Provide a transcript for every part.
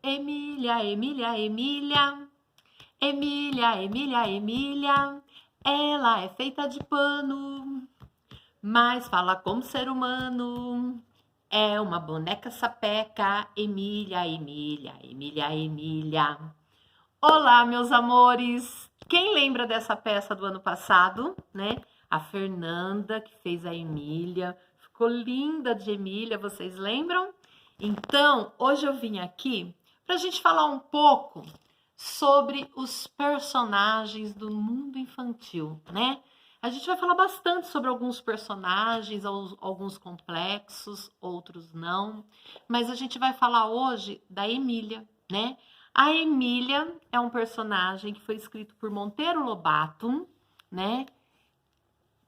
Emília, Emília, Emília. Emília, Emília, Emília. Ela é feita de pano, mas fala como ser humano. É uma boneca sapeca. Emília, Emília, Emília, Emília. Olá, meus amores! Quem lembra dessa peça do ano passado, né? A Fernanda, que fez a Emília. Ficou linda de Emília, vocês lembram? Então, hoje eu vim aqui para a gente falar um pouco sobre os personagens do mundo infantil, né? A gente vai falar bastante sobre alguns personagens, alguns complexos, outros não. Mas a gente vai falar hoje da Emília, né? A Emília é um personagem que foi escrito por Monteiro Lobato, né?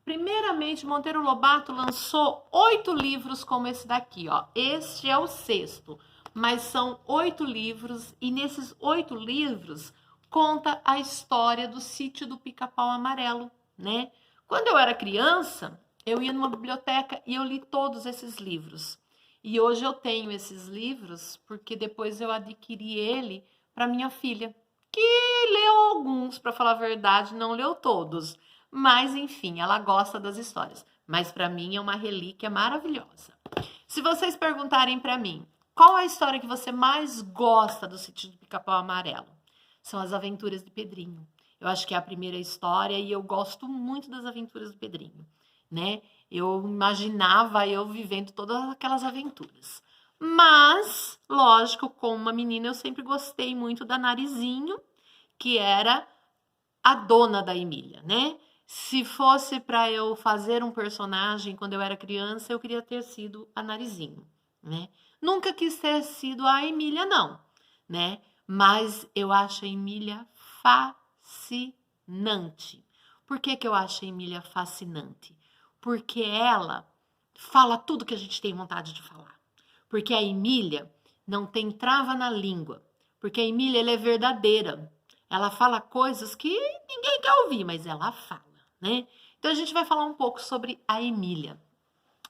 Primeiramente, Monteiro Lobato lançou 8 livros como esse daqui, ó. Este é o 6º, mas são 8 livros e nesses 8 livros conta a história do Sítio do Pica-Pau Amarelo, né? Quando eu era criança, eu ia numa biblioteca e eu li todos esses livros. E hoje eu tenho esses livros porque depois eu adquiri ele para minha filha, que leu alguns, para falar a verdade, não leu todos. Mas, enfim, ela gosta das histórias. Mas, para mim, é uma relíquia maravilhosa. Se vocês perguntarem para mim, qual a história que você mais gosta do Sítio do Pica-Pau Amarelo? São as aventuras de Pedrinho. Eu acho que é a primeira história e eu gosto muito das aventuras do Pedrinho, né? Eu imaginava eu vivendo todas aquelas aventuras. Mas, lógico, como uma menina, eu sempre gostei muito da Narizinho, que era a dona da Emília, né? Se fosse para eu fazer um personagem quando eu era criança, eu queria ter sido a Narizinho, né? Nunca quis ter sido a Emília, não, né? Mas eu acho a Emília fascinante. Por que eu acho a Emília fascinante? Porque ela fala tudo que a gente tem vontade de falar. Porque a Emília não tem trava na língua. Porque a Emília ela é verdadeira. Ela fala coisas que ninguém quer ouvir, mas ela fala, né? Então a gente vai falar um pouco sobre a Emília.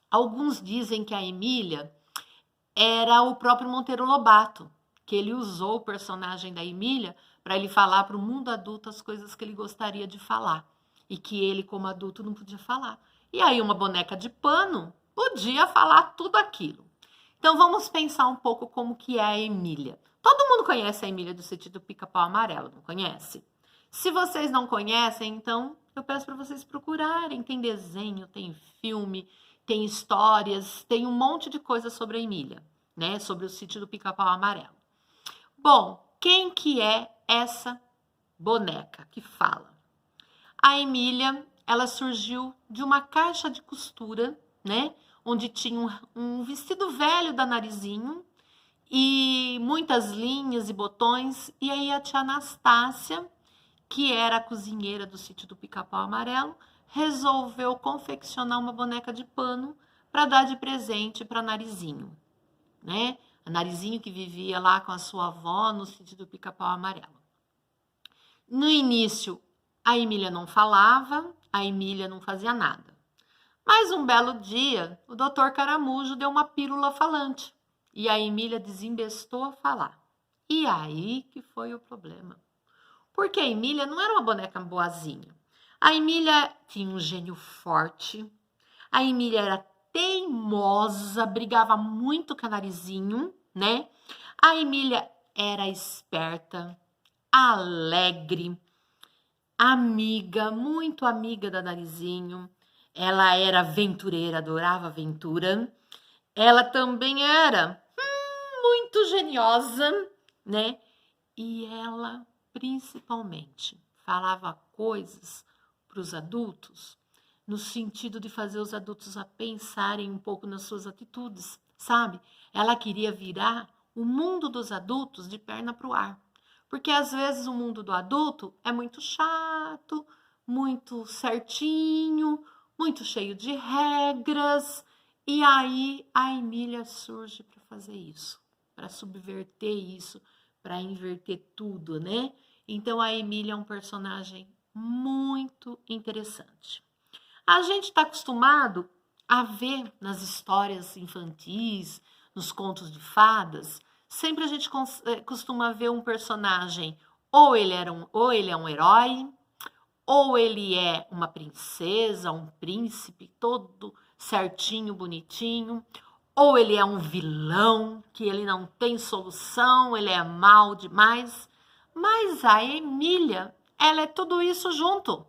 Alguns dizem que a Emília era o próprio Monteiro Lobato, que ele usou o personagem da Emília para ele falar para o mundo adulto as coisas que ele gostaria de falar e que ele, como adulto, não podia falar. E aí uma boneca de pano podia falar tudo aquilo. Então vamos pensar um pouco como que é a Emília. Todo mundo conhece a Emília do Sítio do Pica-Pau Amarelo, não conhece? Se vocês não conhecem, então eu peço para vocês procurarem. Tem desenho, tem filme, tem histórias, tem um monte de coisa sobre a Emília, né? Sobre o Sítio do Pica-Pau Amarelo. Bom, quem que é essa boneca que fala? A Emília, ela surgiu de uma caixa de costura, né? Onde tinha um vestido velho da Narizinho e muitas linhas e botões. E aí a tia Anastácia, que era a cozinheira do Sítio do Pica-Pau Amarelo, resolveu confeccionar uma boneca de pano para dar de presente para Narizinho, né? A Narizinho que vivia lá com a sua avó no Sítio do Pica-Pau Amarelo. No início, a Emília não falava, a Emília não fazia nada. Mas um belo dia, o doutor Caramujo deu uma pílula falante e a Emília desembestou a falar. E aí que foi o problema. Porque a Emília não era uma boneca boazinha. A Emília tinha um gênio forte, a Emília era teimosa, brigava muito com a Narizinho, né? A Emília era esperta, alegre, amiga, muito amiga da Narizinho. Ela era aventureira, adorava aventura. Ela também era muito geniosa, né? E ela, principalmente, falava coisas para os adultos no sentido de fazer os adultos a pensarem um pouco nas suas atitudes, sabe? Ela queria virar o mundo dos adultos de perna para o ar. Porque às vezes o mundo do adulto é muito chato, muito certinho, muito cheio de regras. E aí a Emília surge para fazer isso, para subverter isso, para inverter tudo, né? Então a Emília é um personagem muito interessante. A gente está acostumado a ver nas histórias infantis, nos contos de fadas, Sempre a gente costuma ver um personagem, ou ele é um herói, ou ele é uma princesa, um príncipe, todo certinho, bonitinho, ou ele é um vilão, que ele não tem solução, ele é mal demais. Mas a Emília, ela é tudo isso junto,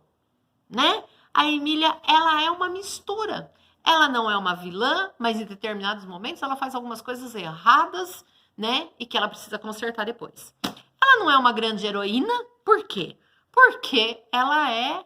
né? A Emília, ela é uma mistura. Ela não é uma vilã, mas em determinados momentos ela faz algumas coisas erradas, né? E que ela precisa consertar depois. Ela não é uma grande heroína, por quê? Porque ela é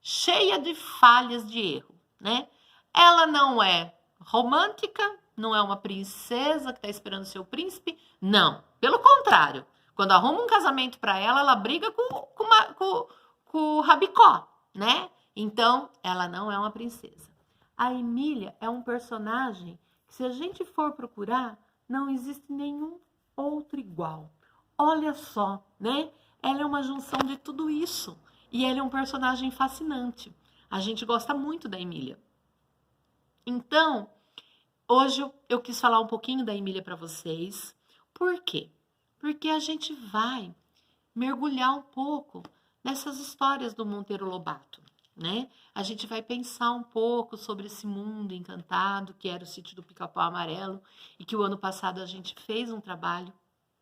cheia de falhas de erro, né? Ela não é romântica, não é uma princesa que está esperando seu príncipe, não. Pelo contrário, quando arruma um casamento para ela, ela briga com o Rabicó, né? Então, ela não é uma princesa. A Emília é um personagem que, se a gente for procurar, não existe nenhum outro igual. Olha só, né? Ela é uma junção de tudo isso. E ela é um personagem fascinante. A gente gosta muito da Emília. Então, hoje eu quis falar um pouquinho da Emília para vocês. Por quê? Porque a gente vai mergulhar um pouco nessas histórias do Monteiro Lobato, né? A gente vai pensar um pouco sobre esse mundo encantado que era o Sítio do Pica-Pau Amarelo e que o ano passado a gente fez um trabalho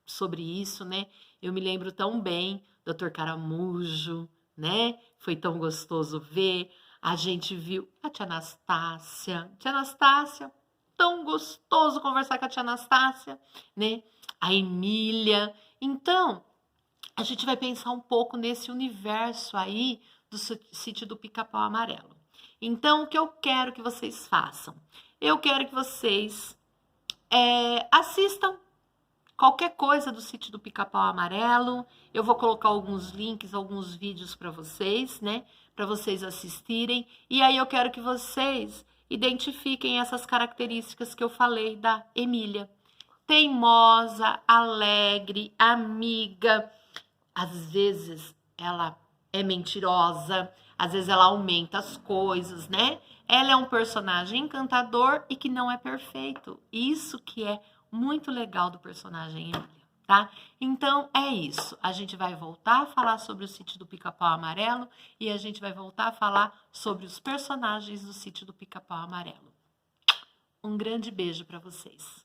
sobre isso, né? Eu me lembro tão bem, Dr. Caramujo, né? Foi tão gostoso ver. A gente viu a tia Anastácia. Tia Anastácia, tão gostoso conversar com a tia Anastácia, né? A Emília. Então, a gente vai pensar um pouco nesse universo aí do Sítio do Pica-Pau Amarelo. Então, o que eu quero que vocês façam? Eu quero que vocês assistam qualquer coisa do Sítio do Pica-Pau Amarelo. Eu vou colocar alguns links, alguns vídeos para vocês, né? Para vocês assistirem. E aí eu quero que vocês identifiquem essas características que eu falei da Emília. Teimosa, alegre, amiga. Às vezes ela é mentirosa, às vezes ela aumenta as coisas, né? Ela é um personagem encantador e que não é perfeito. Isso que é muito legal do personagem Emília, tá? Então é isso. A gente vai voltar a falar sobre o Sítio do Pica-Pau Amarelo e a gente vai voltar a falar sobre os personagens do Sítio do Pica-Pau Amarelo. Um grande beijo para vocês.